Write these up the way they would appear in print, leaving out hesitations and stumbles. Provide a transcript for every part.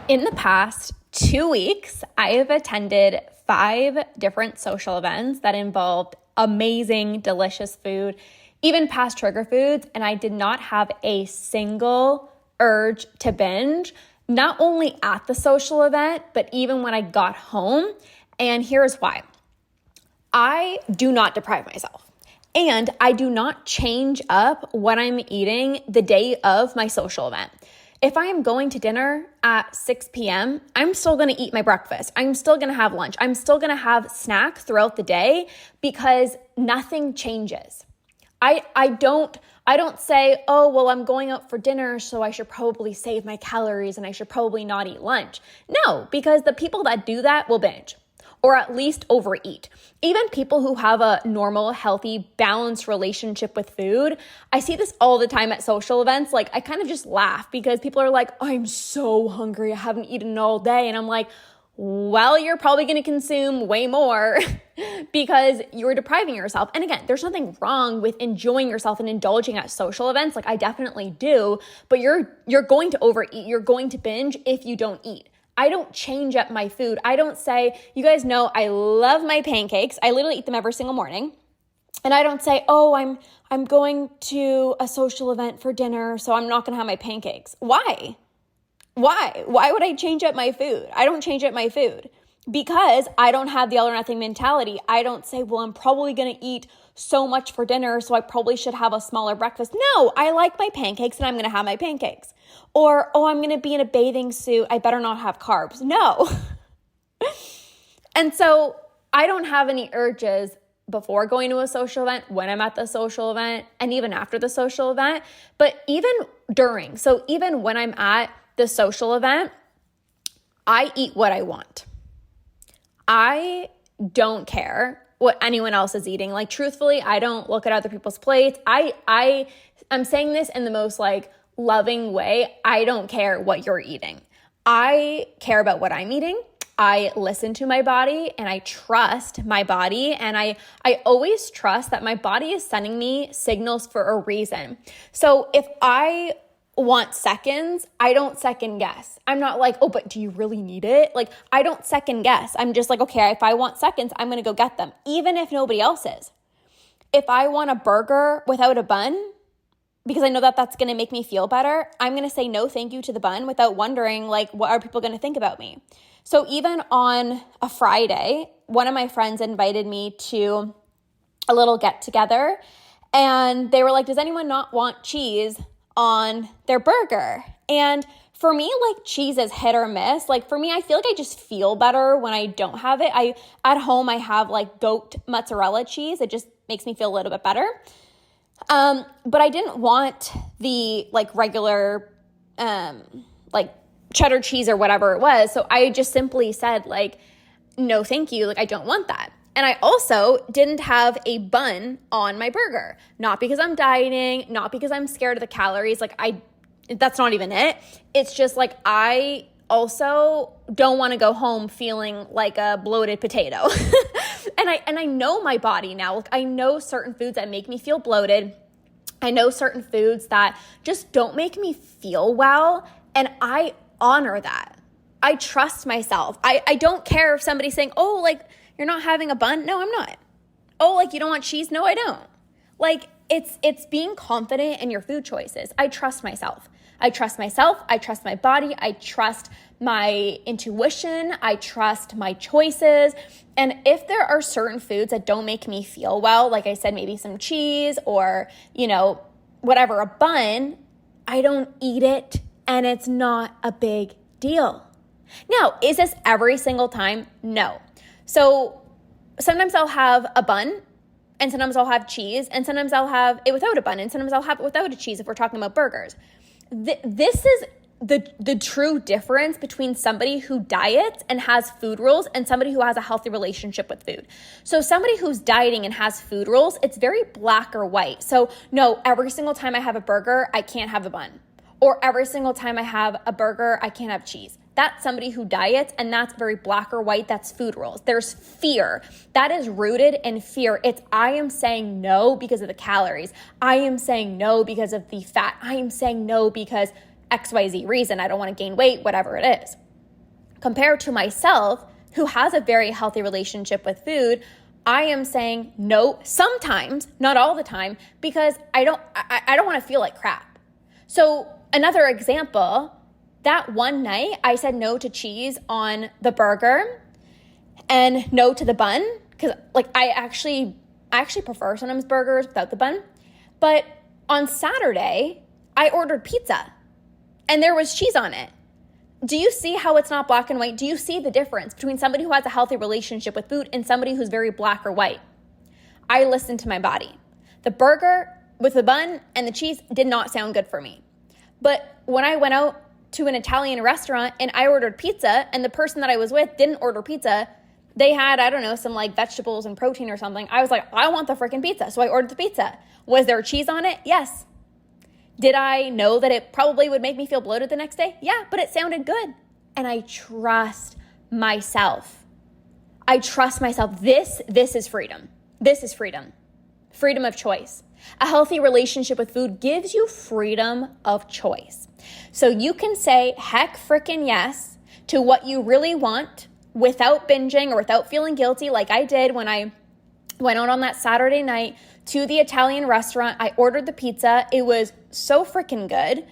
In the past 2 weeks, I have attended 5 different social events that involved amazing, delicious food, even past trigger foods, and I did not have a single urge to binge, not only at the social event, but even when I got home. And here's why. I do not deprive myself. And I do not change up what I'm eating the day of my social event. If I am going to dinner at 6 p.m., I'm still going to eat my breakfast. I'm still going to have lunch. I'm still going to have snacks throughout the day because nothing changes. I don't say, oh, well, I'm going out for dinner, so I should probably save my calories and I should probably not eat lunch. No, because the people that do that will binge or at least overeat. Even people who have a normal, healthy, balanced relationship with food, I see this all the time at social events. Like, I kind of just laugh because people are like, I'm so hungry, I haven't eaten all day. And I'm like, well, you're probably going to consume way more because you're depriving yourself. And again, there's nothing wrong with enjoying yourself and indulging at social events. Like, I definitely do, but you're going to overeat. You're going to binge if you don't eat. I don't change up my food. I don't say, you guys know I love my pancakes. I literally eat them every single morning. And I don't say, oh, I'm going to a social event for dinner, so I'm not going to have my pancakes. Why? Why would I change up my food? I don't change up my food because I don't have the all or nothing mentality. I don't say, well, I'm probably going to eat so much for dinner, so I probably should have a smaller breakfast. No, I like my pancakes and I'm going to have my pancakes. Or, oh, I'm going to be in a bathing suit. I better not have carbs. No. And so I don't have any urges before going to a social event, when I'm at the social event, and even after the social event, but even during. So even when I'm at the social event, I eat what I want. I don't care what anyone else is eating. Like, truthfully, I don't look at other people's plates. I'm saying this in the most loving way. I don't care what you're eating. I care about what I'm eating. I listen to my body and I trust my body. And I always trust that my body is sending me signals for a reason. So if I want seconds, I don't second guess. I'm not like, oh, but do you really need it? Like, I don't second guess. I'm just like, okay, if I want seconds, I'm going to go get them, even if nobody else is. If I want a burger without a bun, because I know that that's going to make me feel better, I'm going to say no thank you to the bun without wondering, what are people going to think about me? So even on a Friday, one of my friends invited me to a little get together and they were like, does anyone not want cheese on their burger? And for me, cheese is hit or miss. For me, I feel like I just feel better when I don't have it. At home, I have goat mozzarella cheese. It just makes me feel a little bit better. But I didn't want the regular, cheddar cheese or whatever it was. So I just simply said no, thank you. I don't want that. And I also didn't have a bun on my burger, not because I'm dieting, not because I'm scared of the calories. That's not even it. It's just I also don't want to go home feeling like a bloated potato. And I know my body now. I know certain foods that make me feel bloated. I know certain foods that just don't make me feel well. And I honor that. I trust myself. I don't care if somebody's saying, oh, you're not having a bun? No, I'm not. Oh, you don't want cheese? No, I don't. It's being confident in your food choices. I trust myself. I trust myself. I trust my body. I trust my intuition. I trust my choices. And if there are certain foods that don't make me feel well, like I said, maybe some cheese or, whatever, a bun, I don't eat it and it's not a big deal. Now, is this every single time? No. So sometimes I'll have a bun and sometimes I'll have cheese and sometimes I'll have it without a bun and sometimes I'll have it without a cheese if we're talking about burgers. This is the true difference between somebody who diets and has food rules and somebody who has a healthy relationship with food. So somebody who's dieting and has food rules, it's very black or white. So no, every single time I have a burger, I can't have a bun. Or every single time I have a burger, I can't have cheese. That's somebody who diets, and that's very black or white. That's food rules. There's fear. That is rooted in fear. It's I am saying no because of the calories. I am saying no because of the fat. I am saying no because XYZ reason. I don't want to gain weight, whatever it is. compared to myself, who has a very healthy relationship with food, I am saying no sometimes, not all the time, because I don't want to feel like crap. So another example, that one night I said no to cheese on the burger and no to the bun, because like I actually prefer sometimes burgers without the bun. But on Saturday, I ordered pizza and there was cheese on it. Do you see how it's not black and white? Do you see the difference between somebody who has a healthy relationship with food and somebody who's very black or white? I listened to my body. The burger with the bun and the cheese did not sound good for me. But when I went out to an Italian restaurant and I ordered pizza and the person that I was with didn't order pizza, they had, I don't know, some like vegetables and protein or something. I was like, I want the freaking pizza. So I ordered the pizza. Was there cheese on it? Yes. Did I know that it probably would make me feel bloated the next day? Yeah, but it sounded good. And I trust myself. I trust myself. This is freedom. This is freedom. Freedom of choice. A healthy relationship with food gives you freedom of choice. So you can say heck frickin' yes to what you really want without binging or without feeling guilty, like I did when I went out on that Saturday night to the Italian restaurant. I ordered the pizza. It was so freaking good.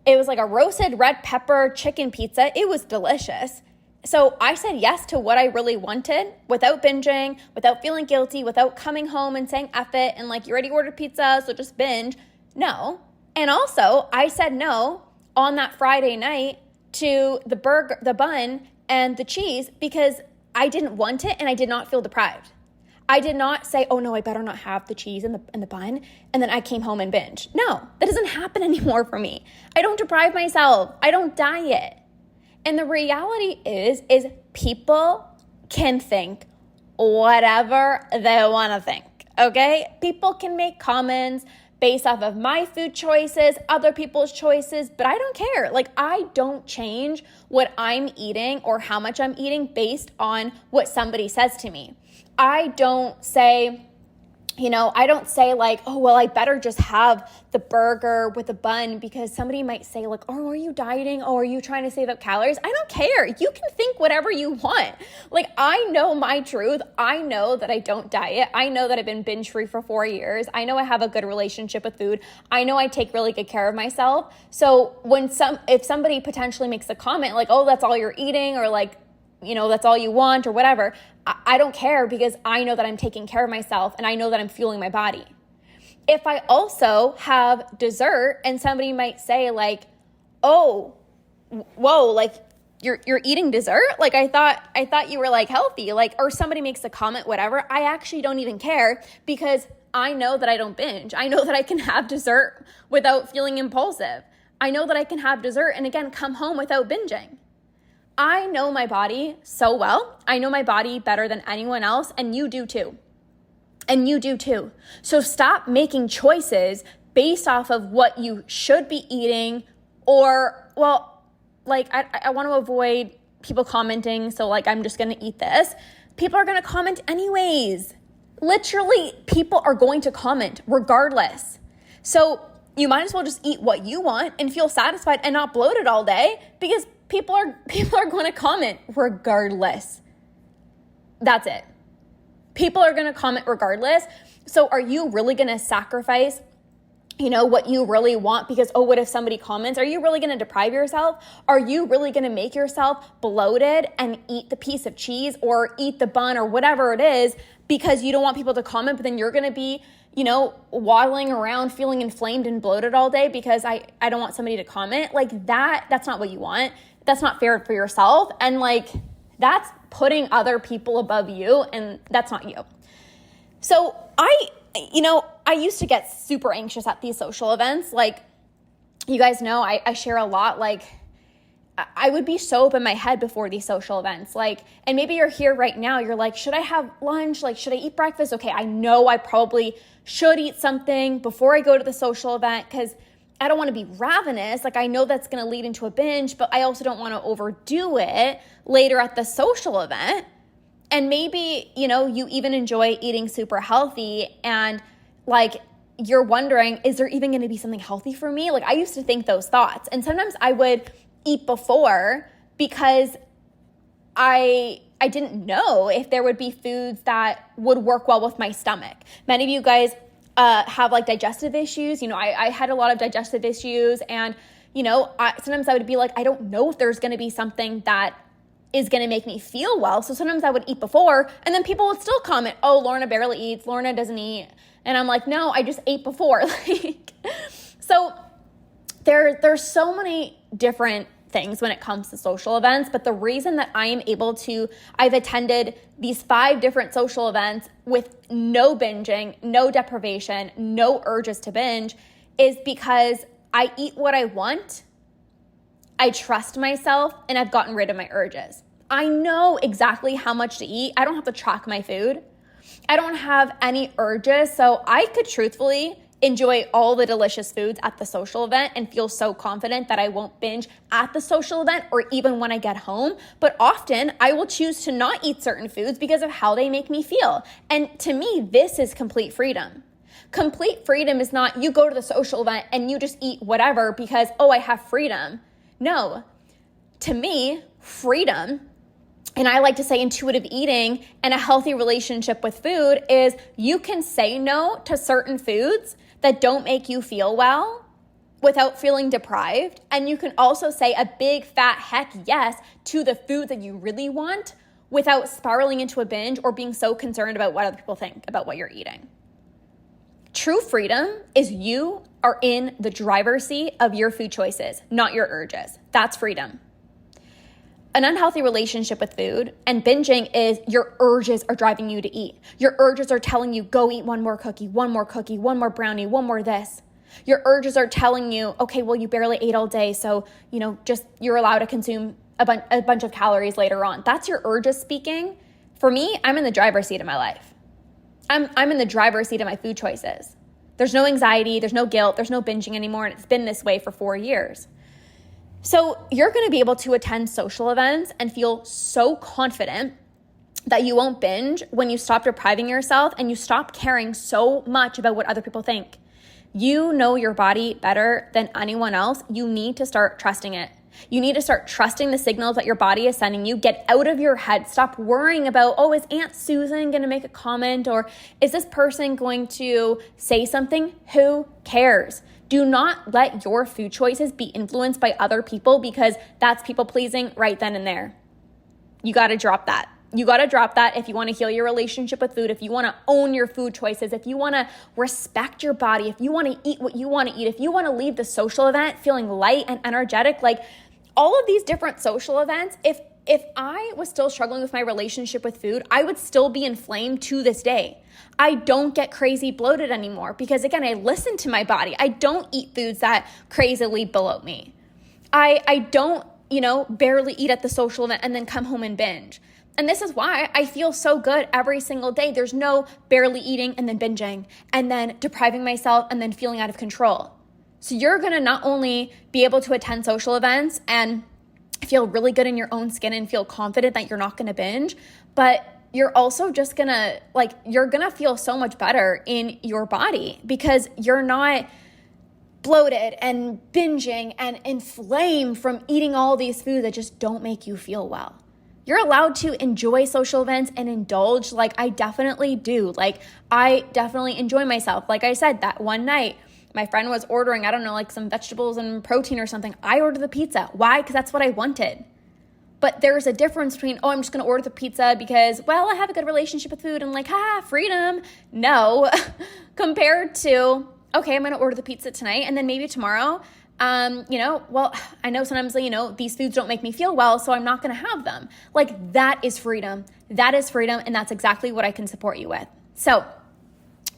It was like a roasted red pepper chicken pizza. It was delicious. So I said yes to what I really wanted without binging, without feeling guilty, without coming home and saying F it and like, you already ordered pizza, so just binge. No. And also I said no on that Friday night to the burger, the bun and the cheese because I didn't want it and I did not feel deprived. I did not say, oh no, I better not have the cheese and the bun, and then I came home and binged. No, that doesn't happen anymore for me. I don't deprive myself. I don't diet. And the reality is people can think whatever they want to think, okay? People can make comments based off of my food choices, other people's choices, but I don't care. Like, I don't change what I'm eating or how much I'm eating based on what somebody says to me. I don't say, like, oh, well, I better just have the burger with a bun because somebody might say like, oh, are you dieting? Oh, are you trying to save up calories? I don't care. You can think whatever you want. Like, I know my truth. I know that I don't diet. I know that I've been binge free for 4 years. I know I have a good relationship with food. I know I take really good care of myself. So if somebody potentially makes a comment like, oh, that's all you're eating, or like, that's all you want or whatever, I don't care because I know that I'm taking care of myself and I know that I'm fueling my body. If I also have dessert and somebody might say like, oh, whoa, like you're eating dessert? Like I thought you were like healthy, like, or somebody makes a comment, whatever. I actually don't even care because I know that I don't binge. I know that I can have dessert without feeling impulsive. I know that I can have dessert and again, come home without binging. I know my body so well. I know my body better than anyone else, and you do too. And you do too. So stop making choices based off of what you should be eating or, well, like I want to avoid people commenting, so like I'm just going to eat this. People are going to comment anyways. Literally, people are going to comment regardless. So you might as well just eat what you want and feel satisfied and not bloated all day because people are going to comment regardless. That's it. People are going to comment regardless. So are you really going to sacrifice, what you really want because, oh, what if somebody comments? Are you really going to deprive yourself? Are you really going to make yourself bloated and eat the piece of cheese or eat the bun or whatever it is because you don't want people to comment, but then you're going to be waddling around feeling inflamed and bloated all day because I don't want somebody to comment? Like that's not what you want. That's not fair for yourself. And like, that's putting other people above you, and that's not you. So I used to get super anxious at these social events. Like, you guys know, I share a lot. Like, I would be so up in my head before these social events. Like, and maybe you're here right now. You're like, should I have lunch? Like, should I eat breakfast? Okay, I know I probably should eat something before I go to the social event because I don't want to be ravenous. Like, I know that's going to lead into a binge, but I also don't want to overdo it later at the social event. And maybe, you even enjoy eating super healthy and like, you're wondering, is there even going to be something healthy for me? Like, I used to think those thoughts. And sometimes I would eat before because I didn't know if there would be foods that would work well with my stomach. Many of you guys have like digestive issues. I had a lot of digestive issues, and sometimes I would be like, I don't know if there's going to be something that is going to make me feel well. So sometimes I would eat before, and then people would still comment, oh, Lorna barely eats, Lorna doesn't eat. And I'm like, no, I just ate before. So there's so many different things when it comes to social events, but the reason that I've attended these 5 different social events with no binging, no deprivation, no urges to binge, is because I eat what I want, I trust myself, and I've gotten rid of my urges. I know exactly how much to eat. I don't have to track my food. I don't have any urges, so I could truthfully enjoy all the delicious foods at the social event and feel so confident that I won't binge at the social event or even when I get home. But often I will choose to not eat certain foods because of how they make me feel. And to me, this is complete freedom. Complete freedom is not you go to the social event and you just eat whatever because, oh, I have freedom. No, to me, freedom, and I like to say intuitive eating and a healthy relationship with food, is you can say no to certain foods that don't make you feel well without feeling deprived. And you can also say a big fat heck yes to the food that you really want without spiraling into a binge or being so concerned about what other people think about what you're eating. True freedom is you are in the driver's seat of your food choices, not your urges. That's freedom. An unhealthy relationship with food and binging is your urges are driving you to eat. Your urges are telling you, go eat one more cookie, one more brownie, one more this. Your urges are telling you, okay, well, you barely ate all day, so, just you're allowed to consume a bunch of calories later on. That's your urges speaking. For me, I'm in the driver's seat of my life. I'm in the driver's seat of my food choices. There's no anxiety, there's no guilt, there's no binging anymore, and it's been this way for 4 years. So you're going to be able to attend social events and feel so confident that you won't binge when you stop depriving yourself and you stop caring so much about what other people think. You know your body better than anyone else. You need to start trusting it. You need to start trusting the signals that your body is sending you. Get out of your head. Stop worrying about, oh, is Aunt Susan going to make a comment? Or is this person going to say something? Who cares? Do not let your food choices be influenced by other people because that's people pleasing right then and there. You got to drop that. You got to drop that if you want to heal your relationship with food, if you want to own your food choices, if you want to respect your body, if you want to eat what you want to eat, if you want to leave the social event feeling light and energetic, like all of these different social events, if I was still struggling with my relationship with food, I would still be inflamed to this day. I don't get crazy bloated anymore because, again, I listen to my body. I don't eat foods that crazily bloat me. I don't, barely eat at the social event and then come home and binge. And this is why I feel so good every single day. There's no barely eating and then binging and then depriving myself and then feeling out of control. So you're going to not only be able to attend social events and feel really good in your own skin and feel confident that you're not going to binge, but you're also just you're going to feel so much better in your body because you're not bloated and binging and inflamed from eating all these foods that just don't make you feel well. You're allowed to enjoy social events and indulge like I definitely do. Like I definitely enjoy myself. Like I said, that one night, my friend was ordering, I don't know, like some vegetables and protein or something. I ordered the pizza. Why? Because that's what I wanted. But there's a difference between, oh, I'm just going to order the pizza because, well, I have a good relationship with food and like, freedom. No, compared to, okay, I'm going to order the pizza tonight and then maybe tomorrow, well, I know sometimes, these foods don't make me feel well, so I'm not going to have them. Like that is freedom. That is freedom. And that's exactly what I can support you with. So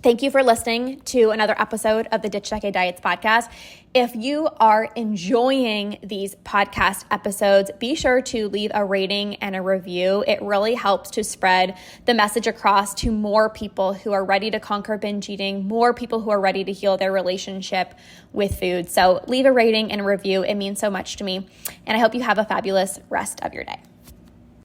thank you for listening to another episode of the Ditch Decade Diets podcast. If you are enjoying these podcast episodes, be sure to leave a rating and a review. It really helps to spread the message across to more people who are ready to conquer binge eating, more people who are ready to heal their relationship with food. So leave a rating and a review. It means so much to me. And I hope you have a fabulous rest of your day.